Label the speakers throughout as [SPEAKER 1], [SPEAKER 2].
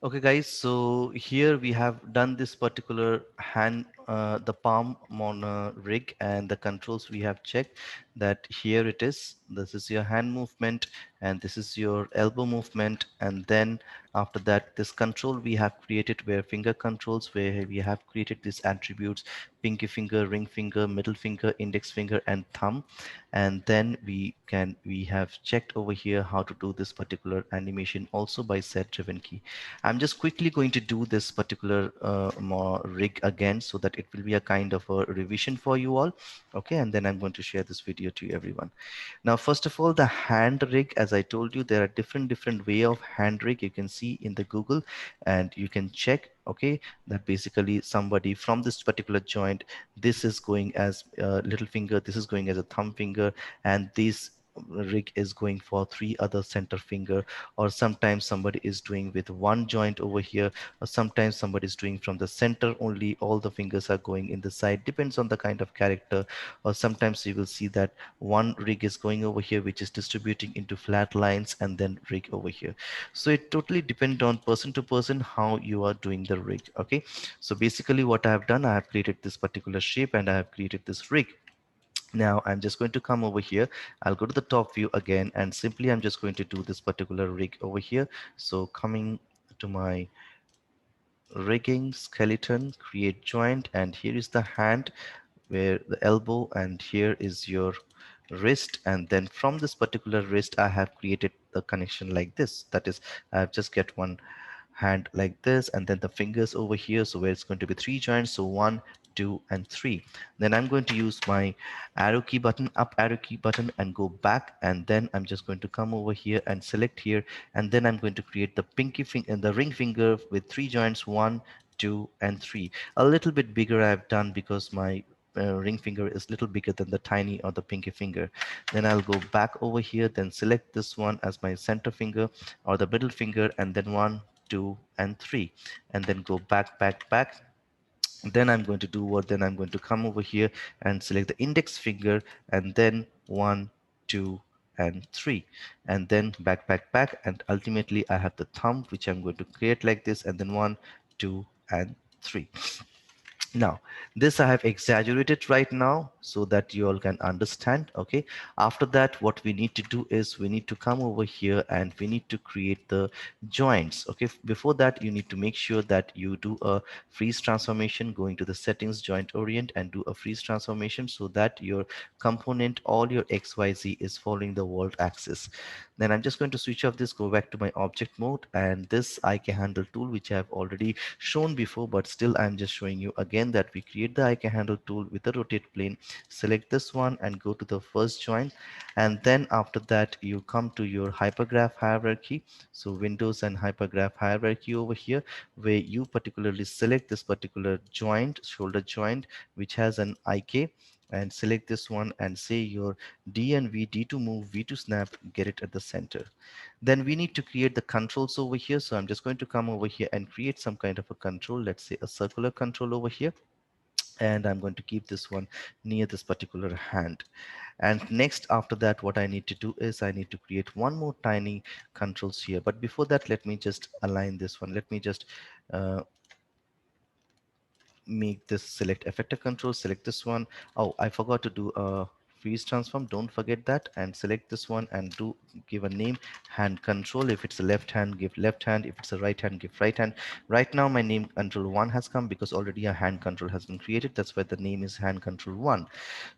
[SPEAKER 1] Okay, guys, so here we have done this particular hand, the palm on a rig, and the controls we have checked that here it is. This is your hand movement, and this is your elbow movement. And then after that, this control we have created where finger controls, where we have created these attributes, pinky finger, ring finger, middle finger, index finger, and thumb. And then we have checked over here how to do this particular animation also by set driven key. I'm just quickly going to do this particular rig again so that it will be a kind of a revision for you all. Okay, and then I'm going to share this video to everyone. Now, first of all, the hand rig, as I told you, there are different way of hand rig you can see in the Google, and you can check, okay, that basically somebody from this particular joint, this is going as a little finger, this is going as a thumb finger, and this rig is going for three other center finger, or sometimes somebody is doing with one joint over here, or sometimes somebody is doing from the center only, all the fingers are going in the side, depends on the kind of character. Or sometimes you will see that one rig is going over here which is distributing into flat lines, and then rig over here. So it totally depends on person to person how you are doing the rig. Okay, so basically what I have done, I have created this particular shape and I have created this rig. Now I'm just going to come over here. I'll go to the top view again, and simply I'm just going to do this particular rig over here. So coming to my rigging, skeleton, create joint, and here is the hand where the elbow, and here is your wrist. And then from this particular wrist I have created the connection like this. That is, I have just get one hand like this, and then the fingers over here, so where it's going to be three joints, so one, two, and three. Then I'm going to use my arrow key button, up arrow key button, and go back, and then I'm just going to come over here and select here, and then I'm going to create the pinky finger and the ring finger with three joints, one, two, and three. A little bit bigger I've done because my ring finger is little bigger than the tiny or the pinky finger. Then I'll go back over here, then select this one as my center finger or the middle finger, and then one, two, and three, and then go back, back, back. Then I'm going to do what? Then I'm going to come over here and select the index finger, and then one, two, and three, and then back, back, back, and ultimately I have the thumb which I'm going to create like this, and then one, two, and three. Now, this I have exaggerated right now so that you all can understand. Okay. After that, what we need to do is we need to come over here and we need to create the joints. Okay. Before that, you need to make sure that you do a freeze transformation, going to the settings, joint orient, and do a freeze transformation so that your component, all your XYZ is following the world axis. Then I'm just going to switch off this, go back to my object mode, and this IK handle tool, which I have already shown before, but still I'm just showing you again that we create the IK handle tool with the rotate plane. Select this one and go to the first joint, and then after that you come to your hypergraph hierarchy. So Windows and hypergraph hierarchy over here, where you particularly select this particular joint, shoulder joint, which has an IK, and select this one and say your D and V, D to move, V to snap, get it at the center. Then we need to create the controls over here. So I'm just going to come over here and create some kind of a control. Let's say a circular control over here. And I'm going to keep this one near this particular hand. And next, after that, what I need to do is I need to create one more tiny controls here. But before that, let me just align this one. Let me just uh, make this select effector control, select this one. Oh, I forgot to do a freeze transform. Don't forget that, and select this one and do give a name, hand control. If it's a left hand, give left hand. If it's a right hand, give right hand. Right now my name control 1 has come because already a hand control has been created. That's why the name is hand control 1.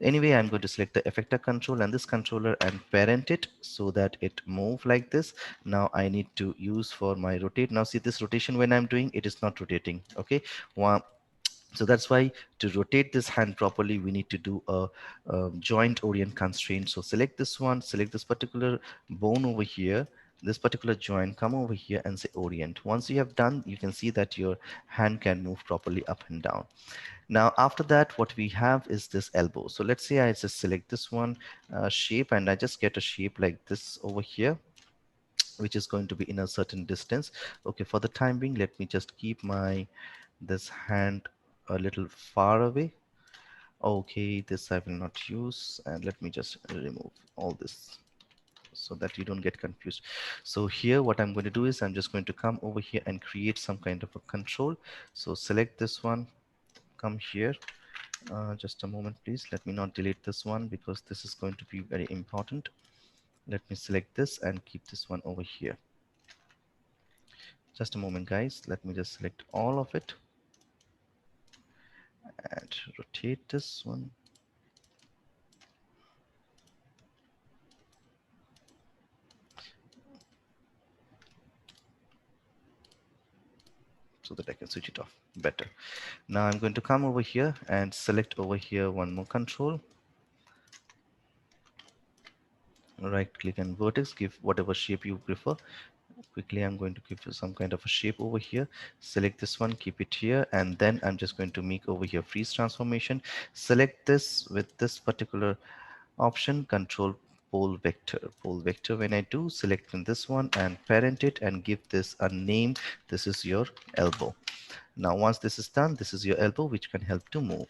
[SPEAKER 1] Anyway, I'm going to select the effector control and this controller and parent it so that it move like this. Now I need to use for my rotate. Now see this rotation, when I'm doing it is not rotating. Okay, one. So that's why to rotate this hand properly, we need to do a joint orient constraint. So select this one, select this particular bone over here, this particular joint, come over here and say orient. Once you have done, you can see that your hand can move properly up and down. Now, after that, what we have is this elbow. So let's say I just select this one shape, and I just get a shape like this over here, which is going to be in a certain distance. Okay, for the time being, let me just keep my this hand a little far away. Okay, this I will not use, and let me just remove all this. so that you don't get confused. So here what I'm going to do is I'm just going to come over here and create some kind of a control. So select this one, come here. Just a moment, please. Let me not delete this one because this is going to be very important. Let me select this and keep this one over here. Just a moment, guys. Let me just select all of it and rotate this one. So that I can switch it off better. Now I'm going to come over here and select over here one more control. Right click and vertex, give whatever shape you prefer. Quickly, I'm going to give you some kind of a shape over here. Select this one, keep it here, and then I'm just going to make over here freeze transformation. Select this with this particular option, control pole vector. Pole vector, when I do, select in this one and parent it and give this a name. This is your elbow. Now, once this is done, this is your elbow, which can help to move.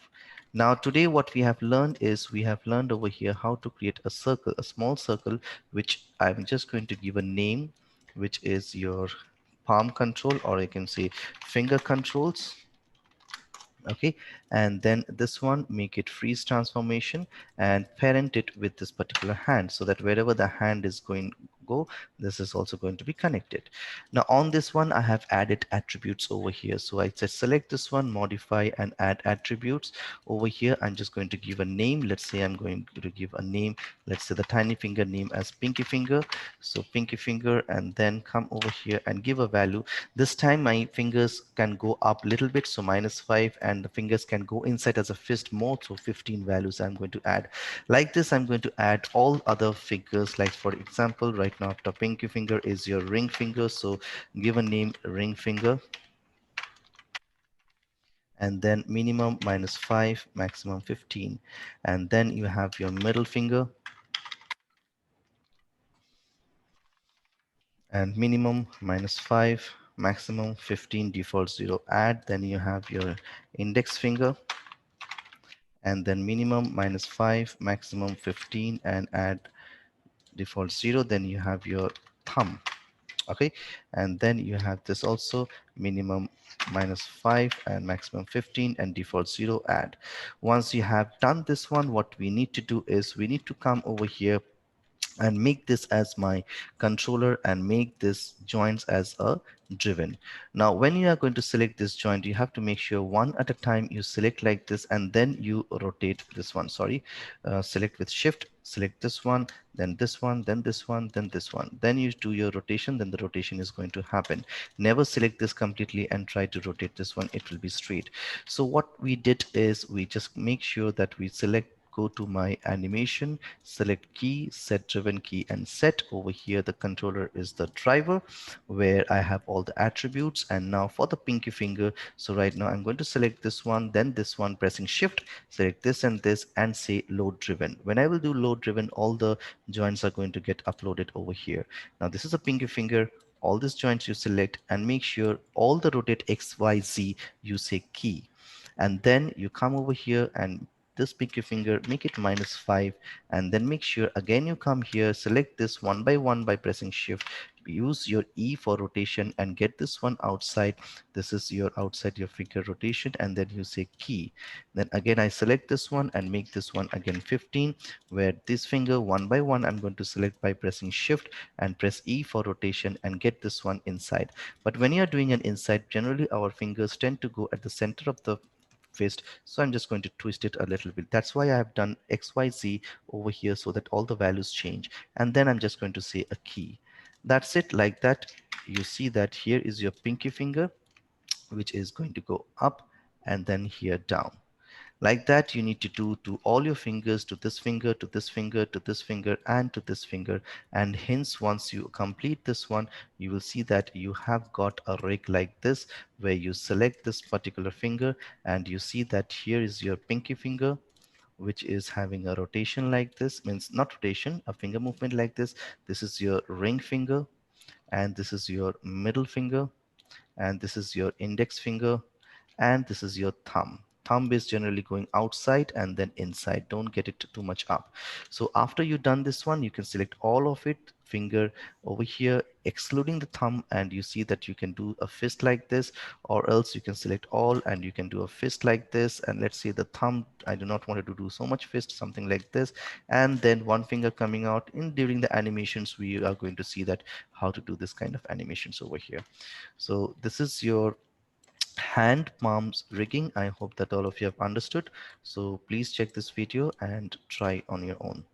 [SPEAKER 1] Now, today what we have learned is we have learned over here how to create a circle, a small circle, which I'm just going to give a name, which is your palm control, or I can say finger controls. Okay, and then this one, make it freeze transformation and parent it with this particular hand, so that wherever the hand is going go, this is also going to be connected. Now on this one I have added attributes over here, so I said select this one, modify and add attributes. Over here I'm just going to give a name. Let's say I'm going to give a name, let's say the tiny finger name as pinky finger. So pinky finger, and then come over here and give a value. This time my fingers can go up a little bit, so -5, and the fingers can go inside as a fist mode, so 15 values I'm going to add. Like this, I'm going to add all other fingers, like for example, right now after pinky finger is your ring finger, so give a name ring finger, and then minimum -5, maximum 15. And then you have your middle finger, and minimum -5, maximum 15, default 0, add. Then you have your index finger, and then minimum -5, maximum 15, and add default 0. Then you have your thumb. Okay, and then you have this also, minimum -5 and maximum 15 and default 0, add. Once you have done this one, what we need to do is we need to come over here and make this as my controller and make this joints as a driven. Now when you are going to select this joint, you have to make sure one at a time you select like this, and then you rotate this one. Sorry, select with shift, select this one, then this one, then this one, then this one, then you do your rotation, then the rotation is going to happen. Never select this completely and try to rotate this one, it will be straight. So what we did is we just make sure that we select, go to my animation, select key, set driven key, and set. Over here the controller is the driver, where I have all the attributes. And now for the pinky finger, so right now I'm going to select this one, then this one, pressing shift, select this and this, and say load driven. When I will do load driven, all the joints are going to get uploaded over here. Now this is a pinky finger, all these joints you select, and make sure all the rotate XYZ you say key, and then you come over here and this pinky finger, make it -5, and then make sure again you come here, select this one by one by pressing shift, use your E for rotation and get this one outside. This is your outside your finger rotation, and then you say key. Then again I select this one and make this one again 15, where this finger one by one I'm going to select by pressing shift and press E for rotation and get this one inside. But when you are doing an inside, generally our fingers tend to go at the center of the fist, so I'm just going to twist it a little bit. That's why I have done XYZ over here, so that all the values change, and then I'm just going to say a key. That's it. Like that, you see that here is your pinky finger, which is going to go up, and then here down. Like that you need to do to all your fingers, to this finger, to this finger, to this finger, and to this finger. And hence once you complete this one, you will see that you have got a rig like this, where you select this particular finger, and you see that here is your pinky finger, which is having a rotation like this, means not rotation, a finger movement like this. This is your ring finger, and this is your middle finger, and this is your index finger, and this is your thumb thumb is generally going outside and then inside. Don't get it too much up. So after you've done this one, you can select all of it, finger over here, excluding the thumb, and you see that you can do a fist like this, or else you can select all and you can do a fist like this. And let's say the thumb, I do not want to do so much fist, something like this, and then one finger coming out. In during the animations, we are going to see that how to do this kind of animations over here. So this is your hand palms rigging. I hope that all of you have understood. So please check this video and try on your own.